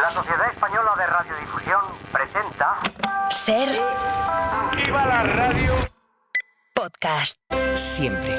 La Sociedad Española de Radiodifusión presenta... Ser... ¡Viva la radio! Podcast. Siempre.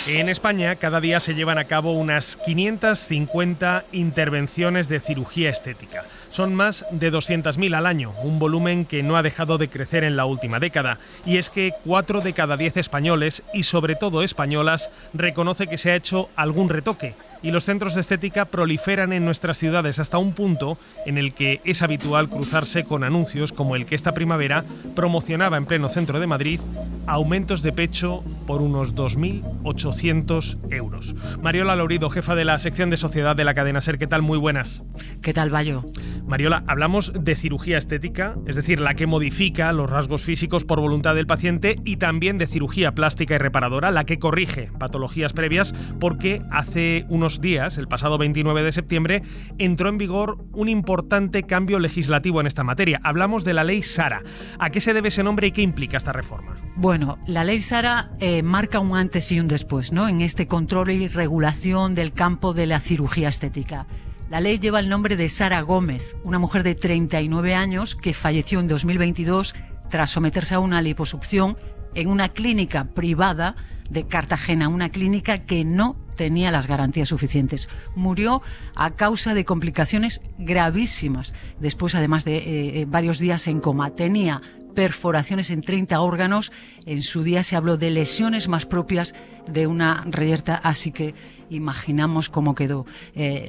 En España, cada día se llevan a cabo unas 550 intervenciones de cirugía estética. Son más de 200.000 al año, un volumen que no ha dejado de crecer en la última década. Y es que 4 de cada 10 españoles, y sobre todo españolas, reconoce que se ha hecho algún retoque. Y los centros de estética proliferan en nuestras ciudades hasta un punto en el que es habitual cruzarse con anuncios como el que esta primavera promocionaba en pleno centro de Madrid aumentos de pecho por unos 2.800 euros. Mariola Lourido, jefa de la sección de sociedad de la cadena SER. ¿Qué tal? Muy buenas. ¿Qué tal, Bayo? Mariola, hablamos de cirugía estética, es decir, la que modifica los rasgos físicos por voluntad del paciente, y también de cirugía plástica y reparadora, la que corrige patologías previas, porque hace unos días, el pasado 29 de septiembre, entró en vigor un importante cambio legislativo en esta materia. Hablamos de la Ley Sara. ¿A qué se debe ese nombre y qué implica esta reforma? Bueno, la Ley Sara marca un antes y un después, ¿no?, en este control y regulación del campo de la cirugía estética. La ley lleva el nombre de Sara Gómez, una mujer de 39 años que falleció en 2022 tras someterse a una liposucción en una clínica privada de Cartagena, una clínica que no tenía las garantías suficientes. Murió a causa de complicaciones gravísimas, después además de varios días en coma. Tenía perforaciones en 30 órganos. En su día se habló de lesiones más propias de una reyerta, así que imaginamos cómo quedó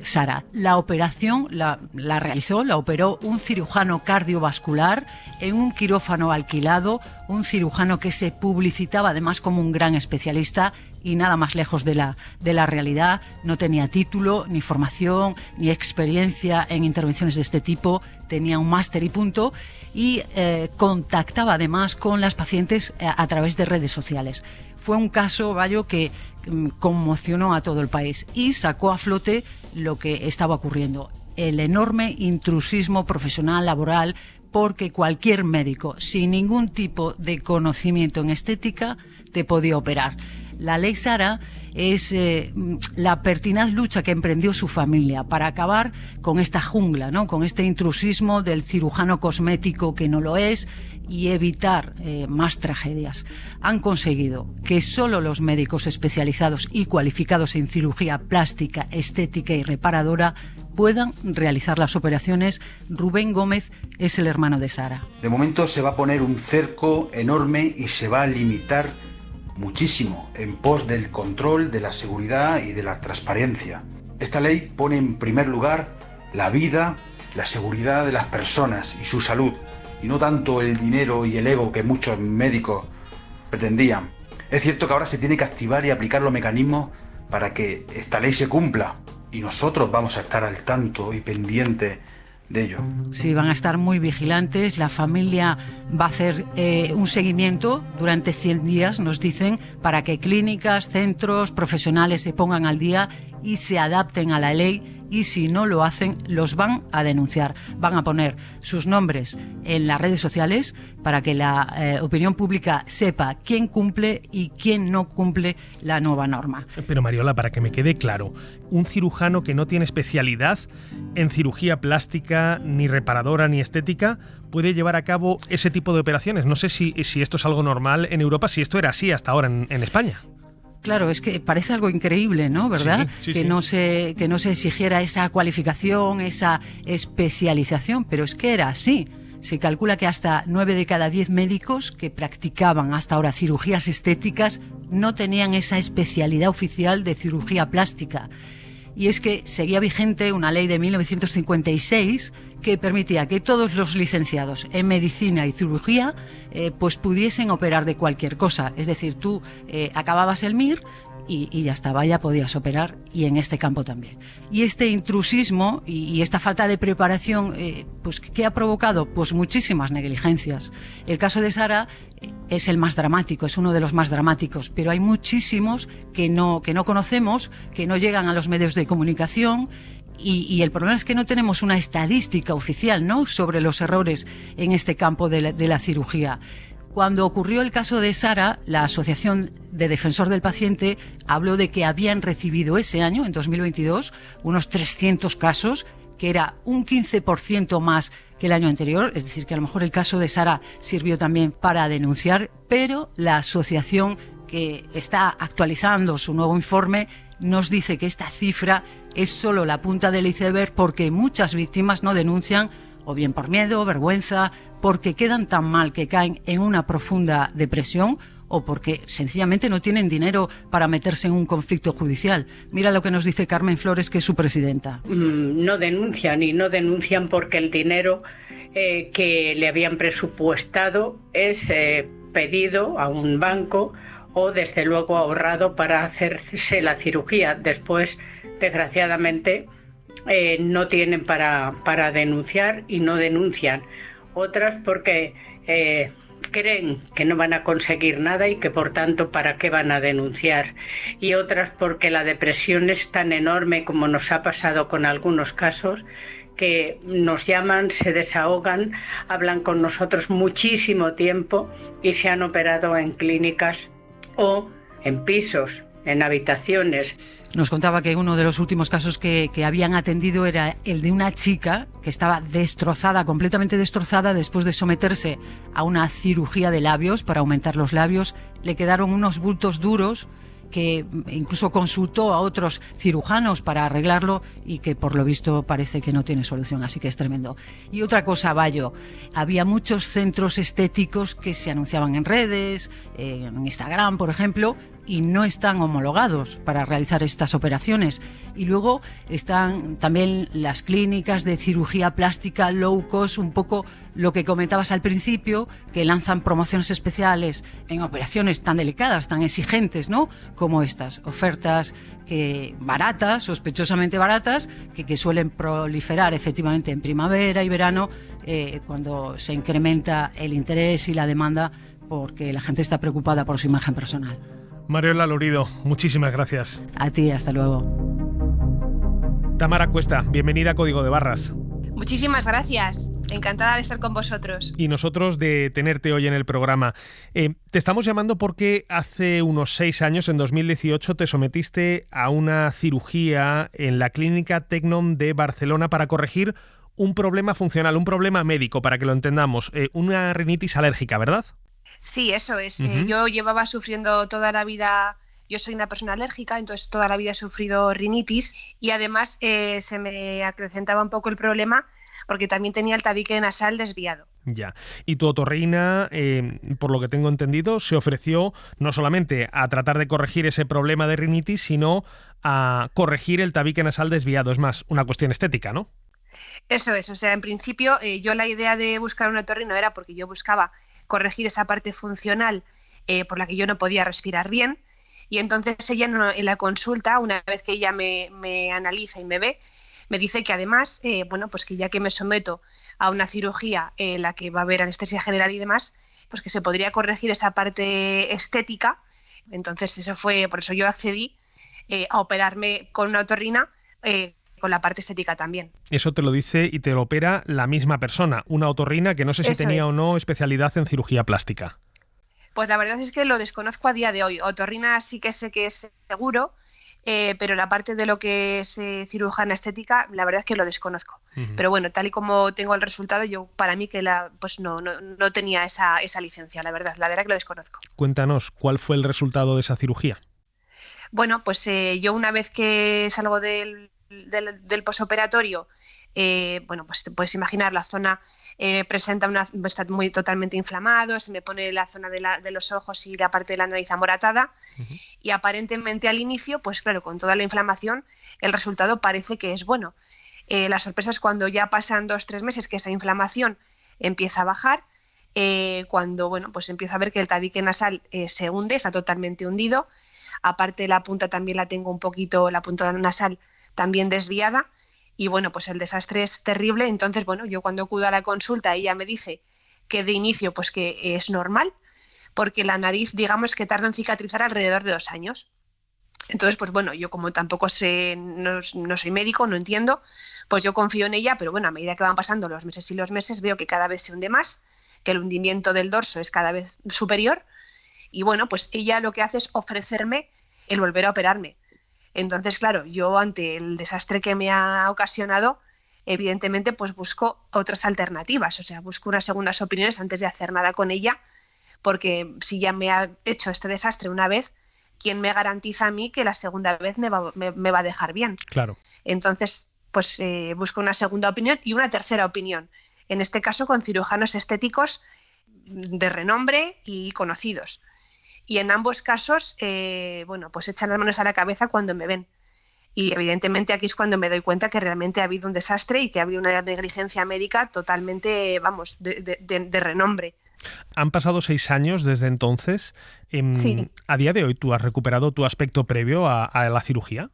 Sara. La operación la operó un cirujano cardiovascular en un quirófano alquilado, un cirujano que se publicitaba además como un gran especialista y nada más lejos de la realidad. No tenía título, ni formación, ni experiencia en intervenciones de este tipo. Tenía un máster y punto, y contactaba además con las pacientes a través de redes sociales. Fue un caso, Bayo, que conmocionó a todo el país y sacó a flote lo que estaba ocurriendo: el enorme intrusismo profesional, laboral, porque cualquier médico sin ningún tipo de conocimiento en estética te podía operar. La Ley Sara es la pertinaz lucha que emprendió su familia para acabar con esta jungla, ¿no?, con este intrusismo del cirujano cosmético que no lo es, y evitar más tragedias. Han conseguido que solo los médicos especializados y cualificados en cirugía plástica, estética y reparadora puedan realizar las operaciones. Rubén Gómez es el hermano de Sara. De momento se va a poner un cerco enorme y se va a limitar muchísimo en pos del control, de la seguridad y de la transparencia. Esta ley pone en primer lugar la vida, la seguridad de las personas y su salud, y no tanto el dinero y el ego que muchos médicos pretendían. Es cierto que ahora se tiene que activar y aplicar los mecanismos para que esta ley se cumpla, y nosotros vamos a estar al tanto y pendientes de ello. Sí, van a estar muy vigilantes. La familia va a hacer un seguimiento durante 100 días, nos dicen, para que clínicas, centros, profesionales se pongan al día y se adapten a la ley, y si no lo hacen, los van a denunciar. Van a poner sus nombres en las redes sociales para que la opinión pública sepa quién cumple y quién no cumple la nueva norma. Pero Mariola, para que me quede claro, un cirujano que no tiene especialidad en cirugía plástica, ni reparadora, ni estética, puede llevar a cabo ese tipo de operaciones. No sé si esto es algo normal en Europa, si esto era así hasta ahora en España. Claro, es que parece algo increíble, ¿no? ¿Verdad? Sí, que no se exigiera esa cualificación, esa especialización, pero es que era así. Se calcula que hasta 9 de cada 10 médicos que practicaban hasta ahora cirugías estéticas no tenían esa especialidad oficial de cirugía plástica. Y es que seguía vigente una ley de 1956 que permitía que todos los licenciados en medicina y cirugía pues pudiesen operar de cualquier cosa. Es decir, tú acababas el MIR y ya estaba, ya podías operar, y en este campo también. Y este intrusismo y esta falta de preparación, pues ¿qué ha provocado? Pues muchísimas negligencias. El caso de Sara es el más dramático, es uno de los más dramáticos, pero hay muchísimos que no conocemos, que no llegan a los medios de comunicación. Y el problema es que no tenemos una estadística oficial, ¿no?, sobre los errores en este campo de la cirugía. Cuando ocurrió el caso de Sara, la Asociación de Defensor del Paciente habló de que habían recibido ese año, en 2022, unos 300 casos, que era un 15% más que el año anterior, es decir, que a lo mejor el caso de Sara sirvió también para denunciar, pero la asociación, que está actualizando su nuevo informe, nos dice que esta cifra es solo la punta del iceberg, porque muchas víctimas no denuncian, o bien por miedo, vergüenza, porque quedan tan mal que caen en una profunda depresión, o porque sencillamente no tienen dinero para meterse en un conflicto judicial. Mira lo que nos dice Carmen Flores, que es su presidenta. No denuncian, y no denuncian porque el dinero que le habían presupuestado es pedido a un banco o desde luego ahorrado para hacerse la cirugía. Después, desgraciadamente, no tienen para denunciar y no denuncian. Otras porque creen que no van a conseguir nada y que por tanto ¿para qué van a denunciar? Y otras porque la depresión es tan enorme, como nos ha pasado con algunos casos, que nos llaman, se desahogan, hablan con nosotros muchísimo tiempo y se han operado en clínicas o en pisos, en habitaciones. Nos contaba que uno de los últimos casos que habían atendido era el de una chica que estaba destrozada, completamente destrozada, después de someterse a una cirugía de labios para aumentar los labios. Le quedaron unos bultos duros, que incluso consultó a otros cirujanos para arreglarlo y que por lo visto parece que no tiene solución, así que es tremendo. Y otra cosa, Bayo, había muchos centros estéticos que se anunciaban en redes, en Instagram, por ejemplo, y no están homologados para realizar estas operaciones. Y luego están también las clínicas de cirugía plástica low cost, un poco lo que comentabas al principio, que lanzan promociones especiales en operaciones tan delicadas, tan exigentes, ¿no?, como estas, ofertas que baratas, sospechosamente baratas, que suelen proliferar efectivamente en primavera y verano, cuando se incrementa el interés y la demanda, porque la gente está preocupada por su imagen personal. Mariola Lorido, muchísimas gracias. A ti, hasta luego. Tamara Cuesta, bienvenida a Código de Barras. Muchísimas gracias. Encantada de estar con vosotros. Y nosotros de tenerte hoy en el programa. Te estamos llamando porque hace unos 6 años, en 2018, te sometiste a una cirugía en la clínica Tecnom de Barcelona para corregir un problema funcional, un problema médico, para que lo entendamos, una rinitis alérgica, ¿verdad? Sí, eso es. Uh-huh. Yo llevaba sufriendo toda la vida, yo soy una persona alérgica, entonces toda la vida he sufrido rinitis y además se me acrecentaba un poco el problema porque también tenía el tabique nasal desviado. Ya. Y tu otorrina, por lo que tengo entendido, se ofreció no solamente a tratar de corregir ese problema de rinitis, sino a corregir el tabique nasal desviado. Es más, una cuestión estética, ¿no? Eso es. O sea, en principio yo la idea de buscar un otorrino era porque yo buscaba corregir esa parte funcional por la que yo no podía respirar bien, y entonces ella en la consulta, una vez que ella me analiza y me ve, me dice que además, bueno, pues que ya que me someto a una cirugía en la que va a haber anestesia general y demás, pues que se podría corregir esa parte estética. Entonces eso fue, por eso yo accedí a operarme con una otorrina, con la parte estética también. Eso te lo dice y te lo opera la misma persona, una otorrina que no sé si tenía o no especialidad en cirugía plástica. Pues la verdad es que lo desconozco a día de hoy. Otorrina sí que sé que es seguro, pero la parte de lo que es cirujana estética, la verdad es que lo desconozco. Uh-huh. Pero bueno, tal y como tengo el resultado, yo para mí que pues no tenía esa licencia, la verdad que lo desconozco. Cuéntanos, ¿cuál fue el resultado de esa cirugía? Bueno, pues yo una vez que salgo del posoperatorio, bueno, pues te puedes imaginar, la zona presenta está muy totalmente inflamado, se me pone la zona de los ojos y la parte de la nariz amoratada. Uh-huh. Y aparentemente al inicio, pues claro, con toda la inflamación, el resultado parece que es bueno. La sorpresa es cuando ya pasan 2-3 meses que esa inflamación empieza a bajar, cuando bueno, pues empiezo a ver que el tabique nasal se hunde, está totalmente hundido. Aparte la punta también la tengo un poquito, la punta nasal también desviada, y bueno, pues el desastre es terrible. Entonces, bueno, yo cuando acudo a la consulta, ella me dice que de inicio pues que es normal, porque la nariz, digamos que tarda en cicatrizar alrededor de 2 años. Entonces, pues bueno, yo como tampoco sé, no soy médico, no entiendo, pues yo confío en ella, pero bueno, a medida que van pasando los meses y los meses, veo que cada vez se hunde más, que el hundimiento del dorso es cada vez superior. Y bueno, pues ella lo que hace es ofrecerme el volver a operarme. Entonces, claro, yo ante el desastre que me ha ocasionado, evidentemente pues busco otras alternativas, o sea, busco unas segundas opiniones antes de hacer nada con ella, porque si ya me ha hecho este desastre una vez, ¿quién me garantiza a mí que la segunda vez me va a dejar bien? Claro. Entonces, pues busco una segunda opinión y una tercera opinión, en este caso con cirujanos estéticos de renombre y conocidos. Y en ambos casos, bueno, pues echan las manos a la cabeza cuando me ven. Y evidentemente aquí es cuando me doy cuenta que realmente ha habido un desastre y que ha habido una negligencia médica totalmente, vamos, de renombre. Han pasado 6 años desde entonces. Sí. ¿A día de hoy tú has recuperado tu aspecto previo a la cirugía?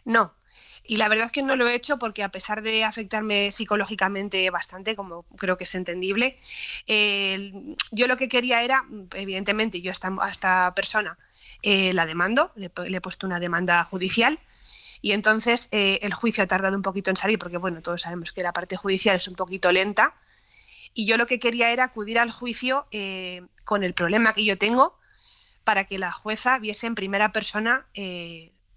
No. Y la verdad es que no lo he hecho porque a pesar de afectarme psicológicamente bastante, como creo que es entendible, yo lo que quería era, evidentemente, yo a esta persona la demando, le he puesto una demanda judicial y entonces el juicio ha tardado un poquito en salir porque, bueno, todos sabemos que la parte judicial es un poquito lenta y yo lo que quería era acudir al juicio con el problema que yo tengo para que la jueza viese en primera persona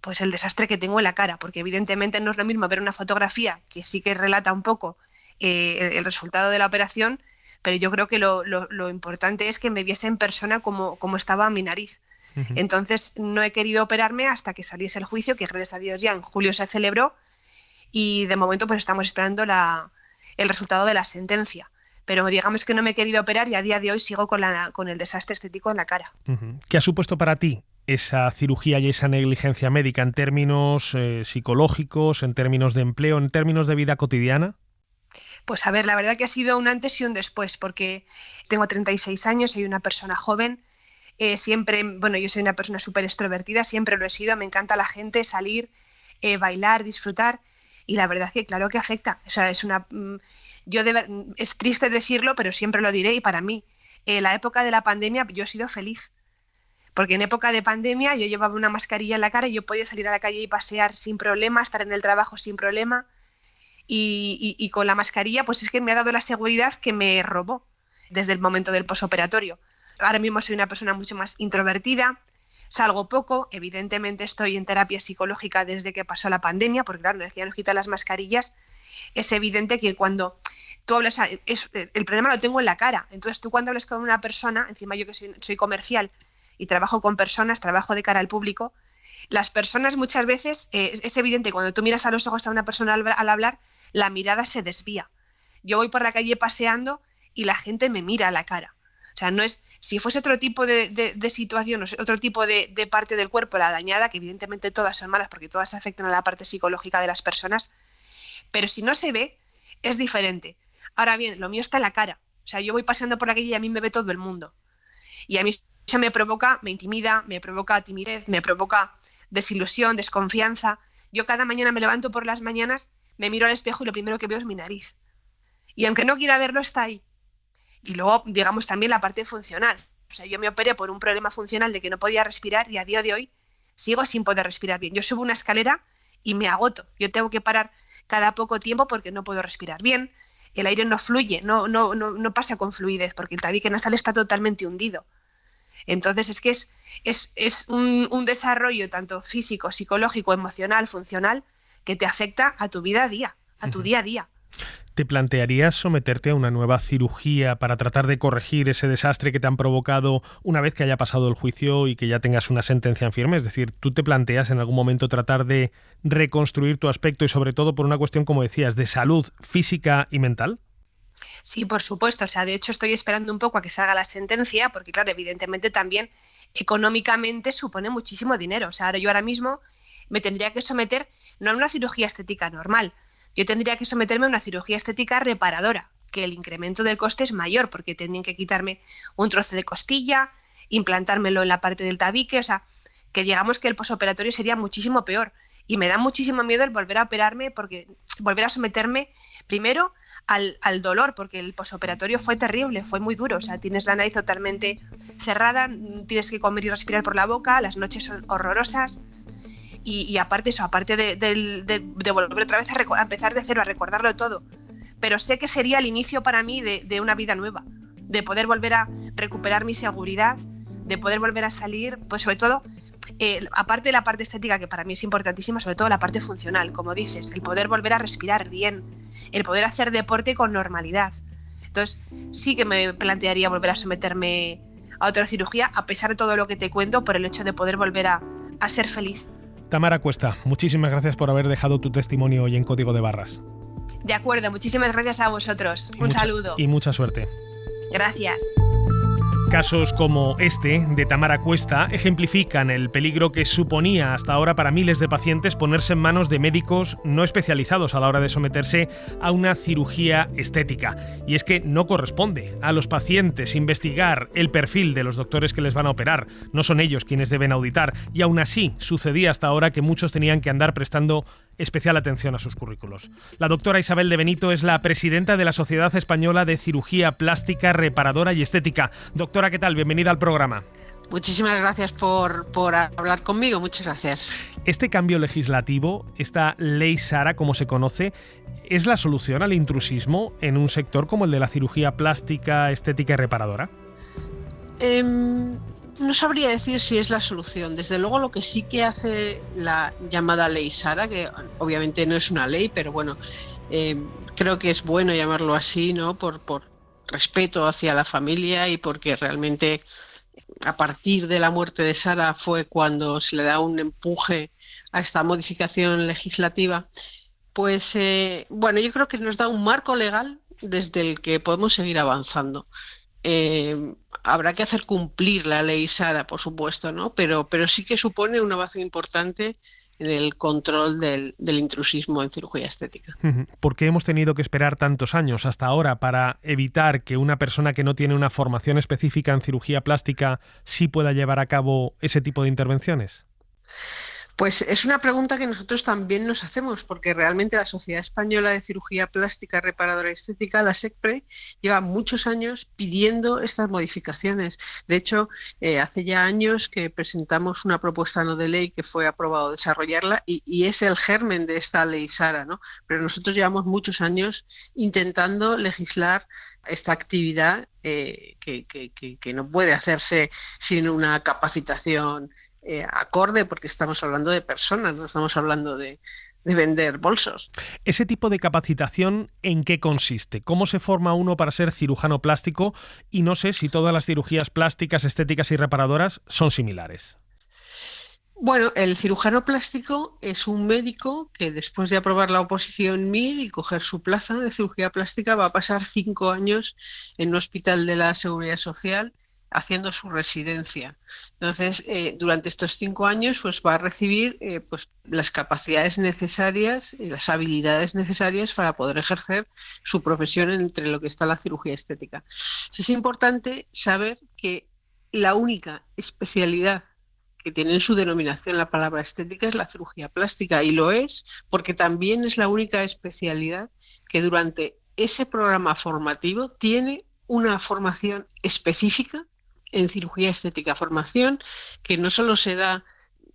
pues el desastre que tengo en la cara, porque evidentemente no es lo mismo ver una fotografía que sí que relata un poco el resultado de la operación, pero yo creo que lo importante es que me viese en persona cómo estaba mi nariz. Uh-huh. Entonces no he querido operarme hasta que saliese el juicio, que gracias a Dios ya en julio se celebró, y de momento pues estamos esperando el resultado de la sentencia. Pero digamos que no me he querido operar y a día de hoy sigo con el desastre estético en la cara. Uh-huh. ¿Qué ha supuesto para ti esa cirugía y esa negligencia médica en términos psicológicos, en términos de empleo, en términos de vida cotidiana? Pues a ver, la verdad que ha sido un antes y un después, porque tengo 36 años, soy una persona joven, siempre, bueno, yo soy una persona súper extrovertida, siempre lo he sido, me encanta la gente, salir, bailar, disfrutar, y la verdad es que claro que afecta, o sea, es triste decirlo, pero siempre lo diré, y para mí, la época de la pandemia, yo he sido feliz. Porque en época de pandemia yo llevaba una mascarilla en la cara y yo podía salir a la calle y pasear sin problema, estar en el trabajo sin problema. Y con la mascarilla pues es que me ha dado la seguridad que me robó desde el momento del posoperatorio. Ahora mismo soy una persona mucho más introvertida, salgo poco, evidentemente estoy en terapia psicológica desde que pasó la pandemia, porque claro, ya nos quitan las mascarillas. Es evidente que cuando tú hablas, el problema lo tengo en la cara. Entonces tú cuando hablas con una persona, encima yo que soy comercial, y trabajo con personas, trabajo de cara al público, las personas muchas veces, es evidente, cuando tú miras a los ojos a una persona al hablar, la mirada se desvía. Yo voy por la calle paseando y la gente me mira a la cara. O sea, no es, si fuese otro tipo de situación, otro tipo de parte del cuerpo, la dañada, que evidentemente todas son malas porque todas afectan a la parte psicológica de las personas, pero si no se ve, es diferente. Ahora bien, lo mío está en la cara. O sea, yo voy paseando por la calle y a mí me ve todo el mundo. Y a mí eso me intimida, me provoca timidez, me provoca desilusión, desconfianza. Yo cada mañana me levanto por las mañanas, me miro al espejo y lo primero que veo es mi nariz. Y aunque no quiera verlo, está ahí. Y luego, digamos, también la parte funcional. O sea, yo me operé por un problema funcional de que no podía respirar y a día de hoy sigo sin poder respirar bien. Yo subo una escalera y me agoto. Yo tengo que parar cada poco tiempo porque no puedo respirar bien. El aire no fluye, no pasa con fluidez porque el tabique nasal está totalmente hundido. Entonces es que es un desarrollo tanto físico, psicológico, emocional, funcional, que te afecta a tu vida a día, a tu día a día. ¿Te plantearías someterte a una nueva cirugía para tratar de corregir ese desastre que te han provocado una vez que haya pasado el juicio y que ya tengas una sentencia en firme? Es decir, ¿tú te planteas en algún momento tratar de reconstruir tu aspecto y sobre todo por una cuestión, como decías, de salud física y mental? Sí, por supuesto. O sea, de hecho estoy esperando un poco a que salga la sentencia porque, claro, evidentemente también económicamente supone muchísimo dinero. O sea, yo ahora mismo me tendría que someter no a una cirugía estética normal, yo tendría que someterme a una cirugía estética reparadora, que el incremento del coste es mayor porque tendrían que quitarme un trozo de costilla, implantármelo en la parte del tabique, o sea, que digamos que el posoperatorio sería muchísimo peor. Y me da muchísimo miedo el volver a operarme, porque volver a someterme primero al dolor, porque el posoperatorio fue terrible, fue muy duro. O sea, tienes la nariz totalmente cerrada, tienes que comer y respirar por la boca, las noches son horrorosas. Y aparte eso, aparte de volver otra vez a empezar de cero, a recordarlo todo. Pero sé que sería el inicio para mí de una vida nueva, de poder volver a recuperar mi seguridad, de poder volver a salir, pues sobre todo, aparte de la parte estética, que para mí es importantísima, sobre todo la parte funcional, como dices, el poder volver a respirar bien, el poder hacer deporte con normalidad. Entonces, sí que me plantearía volver a someterme a otra cirugía, a pesar de todo lo que te cuento, por el hecho de poder volver a ser feliz. Tamara Cuesta, muchísimas gracias por haber dejado tu testimonio hoy en Código de Barras. De acuerdo, muchísimas gracias a vosotros. Un saludo. Y mucha suerte. Gracias. Casos como este de Tamara Cuesta ejemplifican el peligro que suponía hasta ahora para miles de pacientes ponerse en manos de médicos no especializados a la hora de someterse a una cirugía estética. Y es que no corresponde a los pacientes investigar el perfil de los doctores que les van a operar. No son ellos quienes deben auditar. Y aún así sucedía hasta ahora que muchos tenían que andar prestando especial atención a sus currículos. La doctora Isabel de Benito es la presidenta de la Sociedad Española de Cirugía Plástica, Reparadora y Estética. Doctora, ¿qué tal? Bienvenida al programa. Muchísimas gracias por hablar conmigo, muchas gracias. Este cambio legislativo, esta ley Sara, como se conoce, ¿es la solución al intrusismo en un sector como el de la cirugía plástica, estética y reparadora? No sabría decir si es la solución. Desde luego lo que sí que hace la llamada ley Sara, que obviamente no es una ley, pero bueno, creo que es bueno llamarlo así, ¿no? Por respeto hacia la familia y porque realmente a partir de la muerte de Sara fue cuando se le da un empuje a esta modificación legislativa. Pues bueno, yo creo que nos da un marco legal desde el que podemos seguir avanzando. Habrá que hacer cumplir la ley Sara, por supuesto, ¿no? Pero sí que supone un avance importante en el control del intrusismo en cirugía estética. ¿Por qué hemos tenido que esperar tantos años hasta ahora para evitar que una persona que no tiene una formación específica en cirugía plástica sí pueda llevar a cabo ese tipo de intervenciones? Pues es una pregunta que nosotros también nos hacemos, porque realmente la Sociedad Española de Cirugía Plástica, Reparadora y Estética, la SECPRE, lleva muchos años pidiendo estas modificaciones. De hecho, hace ya años que presentamos una propuesta no de ley que fue aprobado desarrollarla y es el germen de esta ley Sara, ¿no? Pero nosotros llevamos muchos años intentando legislar esta actividad que no puede hacerse sin una capacitación acorde, porque estamos hablando de personas, no estamos hablando de vender bolsos. ¿Ese tipo de capacitación en qué consiste? ¿Cómo se forma uno para ser cirujano plástico? Y no sé si todas las cirugías plásticas, estéticas y reparadoras son similares. Bueno, el cirujano plástico es un médico que después de aprobar la oposición MIR y coger su plaza de cirugía plástica va a pasar 5 años en un hospital de la Seguridad Social haciendo su residencia. Entonces, durante estos 5 años pues va a recibir pues las capacidades necesarias y las habilidades necesarias para poder ejercer su profesión entre lo que está la cirugía estética. Es importante saber que la única especialidad que tiene en su denominación la palabra estética es la cirugía plástica, y lo es porque también es la única especialidad que durante ese programa formativo tiene una formación específica en cirugía estética, formación que no solo se da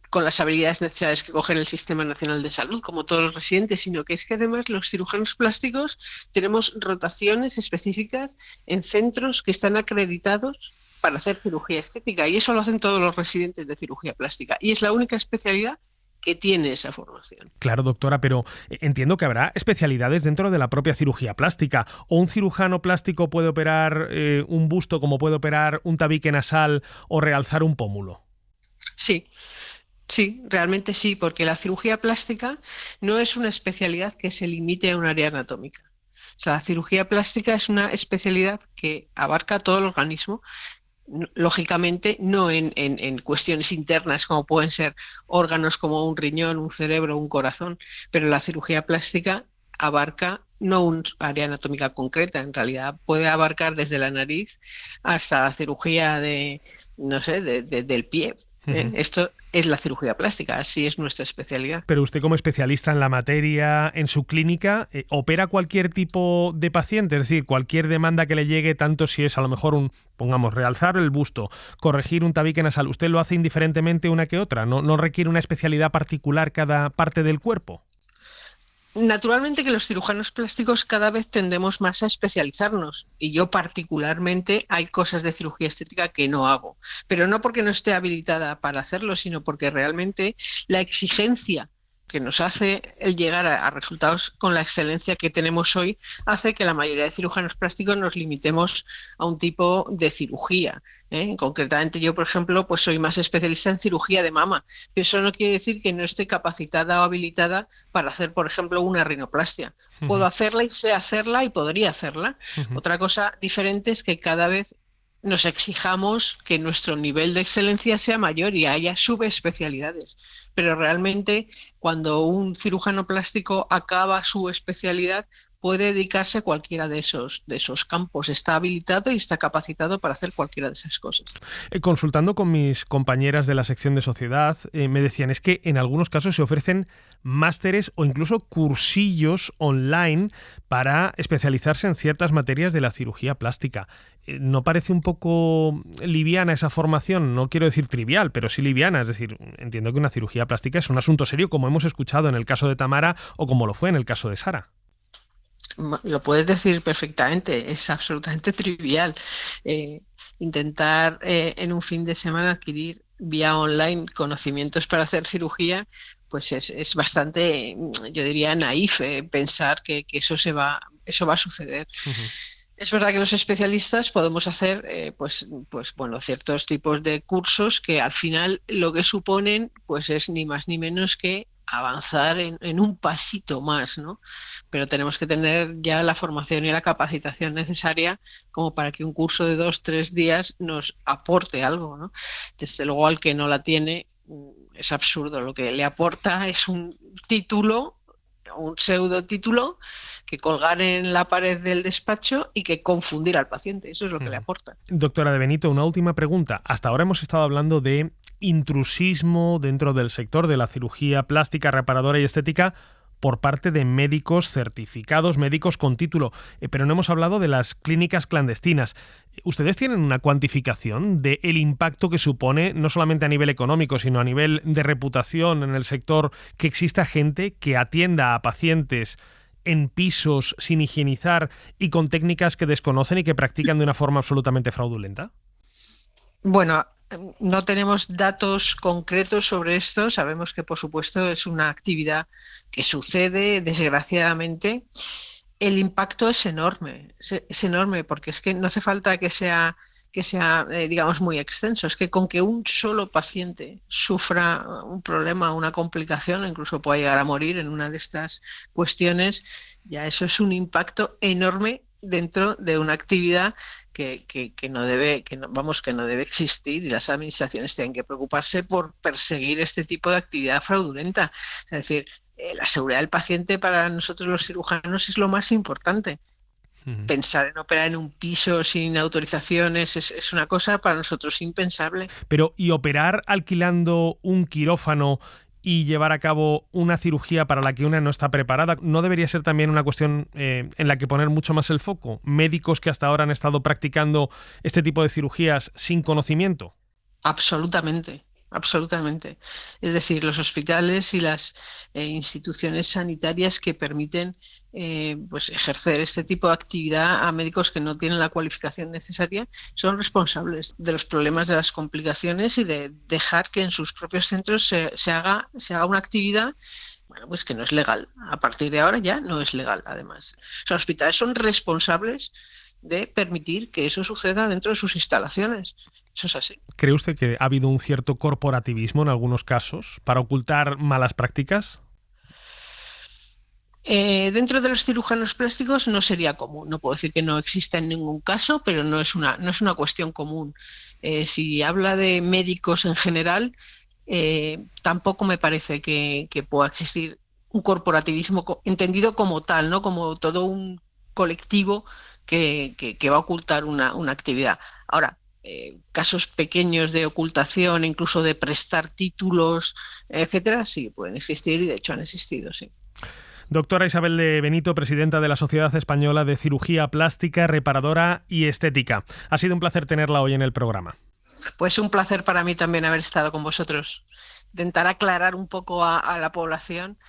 con las habilidades necesarias que coge el Sistema Nacional de Salud, como todos los residentes, sino que es que además los cirujanos plásticos tenemos rotaciones específicas en centros que están acreditados para hacer cirugía estética, y eso lo hacen todos los residentes de cirugía plástica, y es la única especialidad que tiene esa formación. Claro, doctora, pero entiendo que habrá especialidades dentro de la propia cirugía plástica. ¿O un cirujano plástico puede operar un busto como puede operar un tabique nasal o realzar un pómulo? Sí, realmente sí, porque la cirugía plástica no es una especialidad que se limite a un área anatómica. O sea, la cirugía plástica es una especialidad que abarca todo el organismo, lógicamente no en cuestiones internas como pueden ser órganos como un riñón, un cerebro, un corazón, pero la cirugía plástica abarca no un área anatómica concreta, en realidad puede abarcar desde la nariz hasta la cirugía del pie. Esto es la cirugía plástica, así es nuestra especialidad. Pero usted, como especialista en la materia, en su clínica, ¿opera cualquier tipo de paciente? Es decir, cualquier demanda que le llegue, tanto si es a lo mejor realzar el busto, corregir un tabique nasal, ¿usted lo hace indiferentemente una que otra? ¿No requiere una especialidad particular cada parte del cuerpo? Naturalmente que los cirujanos plásticos cada vez tendemos más a especializarnos, y yo particularmente hay cosas de cirugía estética que no hago, pero no porque no esté habilitada para hacerlo, sino porque realmente la exigencia que nos hace el llegar a resultados con la excelencia que tenemos hoy hace que la mayoría de cirujanos plásticos nos limitemos a un tipo de cirugía. Concretamente yo, por ejemplo, pues soy más especialista en cirugía de mama, pero eso no quiere decir que no esté capacitada o habilitada para hacer, por ejemplo, una rinoplastia. Puedo hacerla y sé hacerla y podría hacerla. Otra cosa diferente es que cada vez nos exijamos que nuestro nivel de excelencia sea mayor y haya subespecialidades. Pero realmente cuando un cirujano plástico acaba su especialidad puede dedicarse a cualquiera de esos campos. Está habilitado y está capacitado para hacer cualquiera de esas cosas. Consultando con mis compañeras de la sección de sociedad, me decían es que en algunos casos se ofrecen másteres o incluso cursillos online para especializarse en ciertas materias de la cirugía plástica. ¿No parece un poco liviana esa formación? No quiero decir trivial, pero sí liviana. Es decir, entiendo que una cirugía plástica es un asunto serio, como hemos escuchado en el caso de Tamara o como lo fue en el caso de Sara. Lo puedes decir perfectamente, es absolutamente trivial. Intentar en un fin de semana adquirir vía online conocimientos para hacer cirugía, pues es bastante, yo diría, naif pensar que eso va a suceder. Es verdad que los especialistas podemos hacer pues bueno, ciertos tipos de cursos que al final lo que suponen pues es ni más ni menos que avanzar en un pasito más, ¿no? Pero tenemos que tener ya la formación y la capacitación necesaria como para que un curso de 2-3 días nos aporte algo, ¿no? Desde luego al que no la tiene es absurdo. Lo que le aporta es un título, un pseudo título que colgar en la pared del despacho y que confundir al paciente. Eso es lo que le aporta. Doctora De Benito, una última pregunta. Hasta ahora hemos estado hablando de intrusismo dentro del sector de la cirugía plástica, reparadora y estética por parte de médicos certificados, médicos con título, pero no hemos hablado de las clínicas clandestinas. ¿Ustedes tienen una cuantificación del impacto que supone, no solamente a nivel económico, sino a nivel de reputación en el sector, que exista gente que atienda a pacientes en pisos sin higienizar y con técnicas que desconocen y que practican de una forma absolutamente fraudulenta? Bueno, no tenemos datos concretos sobre esto. Sabemos que, por supuesto, es una actividad que sucede, desgraciadamente. El impacto es enorme porque es que no hace falta que sea digamos, muy extenso. Es que con que un solo paciente sufra un problema, una complicación, incluso pueda llegar a morir en una de estas cuestiones, ya eso es un impacto enorme dentro de una actividad que no debe existir, y las administraciones tienen que preocuparse por perseguir este tipo de actividad fraudulenta. Es decir, la seguridad del paciente para nosotros los cirujanos es lo más importante. Pensar en operar en un piso sin autorizaciones es una cosa para nosotros impensable. Pero, ¿y operar alquilando un quirófano y llevar a cabo una cirugía para la que una no está preparada, no debería ser también una cuestión en la que poner mucho más el foco? Médicos que hasta ahora han estado practicando este tipo de cirugías sin conocimiento. Absolutamente. Es decir, los hospitales y las instituciones sanitarias que permiten pues ejercer este tipo de actividad a médicos que no tienen la cualificación necesaria son responsables de los problemas, de las complicaciones y de dejar que en sus propios centros se haga una actividad, bueno, pues que no es legal. A partir de ahora ya no es legal, además. Los hospitales son responsables de permitir que eso suceda dentro de sus instalaciones. Eso es así. ¿Cree usted que ha habido un cierto corporativismo en algunos casos para ocultar malas prácticas? Dentro de los cirujanos plásticos no sería común. No puedo decir que no exista en ningún caso, pero no es una cuestión común. Si habla de médicos en general, tampoco me parece que pueda existir un corporativismo entendido como tal, ¿no? Como todo un colectivo que va a ocultar una actividad. Ahora, casos pequeños de ocultación, incluso de prestar títulos, etcétera, sí pueden existir y de hecho han existido, sí. Doctora Isabel de Benito, presidenta de la Sociedad Española de Cirugía Plástica, Reparadora y Estética. Ha sido un placer tenerla hoy en el programa. Pues un placer para mí también haber estado con vosotros. Intentar aclarar un poco a la población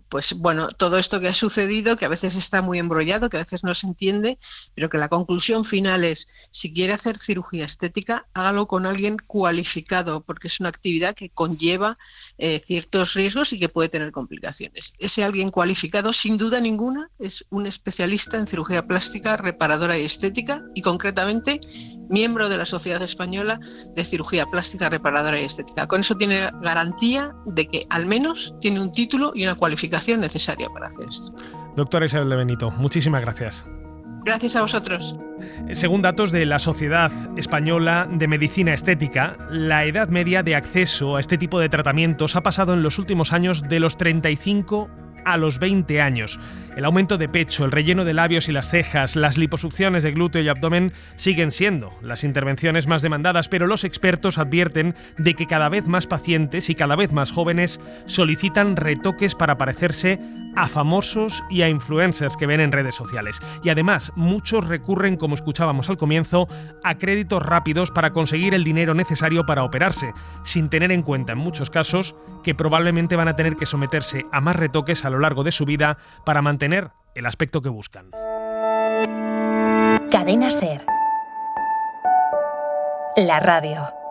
pues bueno, todo esto que ha sucedido, que a veces está muy embrollado, que a veces no se entiende, pero que la conclusión final es, si quiere hacer cirugía estética, hágalo con alguien cualificado, porque es una actividad que conlleva ciertos riesgos y que puede tener complicaciones. Ese alguien cualificado, sin duda ninguna, es un especialista en cirugía plástica, reparadora y estética, y concretamente miembro de la Sociedad Española de Cirugía Plástica, Reparadora y Estética. Con eso tiene garantía de que al menos tiene un título y una cualificación necesaria para hacer esto. Doctora Isabel de Benito, muchísimas gracias. Gracias a vosotros. Según datos de la Sociedad Española de Medicina Estética, la edad media de acceso a este tipo de tratamientos ha pasado en los últimos años de los 35 a los 20 años. El aumento de pecho, el relleno de labios y las cejas, las liposucciones de glúteo y abdomen siguen siendo las intervenciones más demandadas, pero los expertos advierten de que cada vez más pacientes y cada vez más jóvenes solicitan retoques para parecerse a famosos y a influencers que ven en redes sociales. Y además, muchos recurren, como escuchábamos al comienzo, a créditos rápidos para conseguir el dinero necesario para operarse, sin tener en cuenta en muchos casos que probablemente van a tener que someterse a más retoques a lo largo de su vida para mantener el aspecto que buscan. Cadena SER. La radio.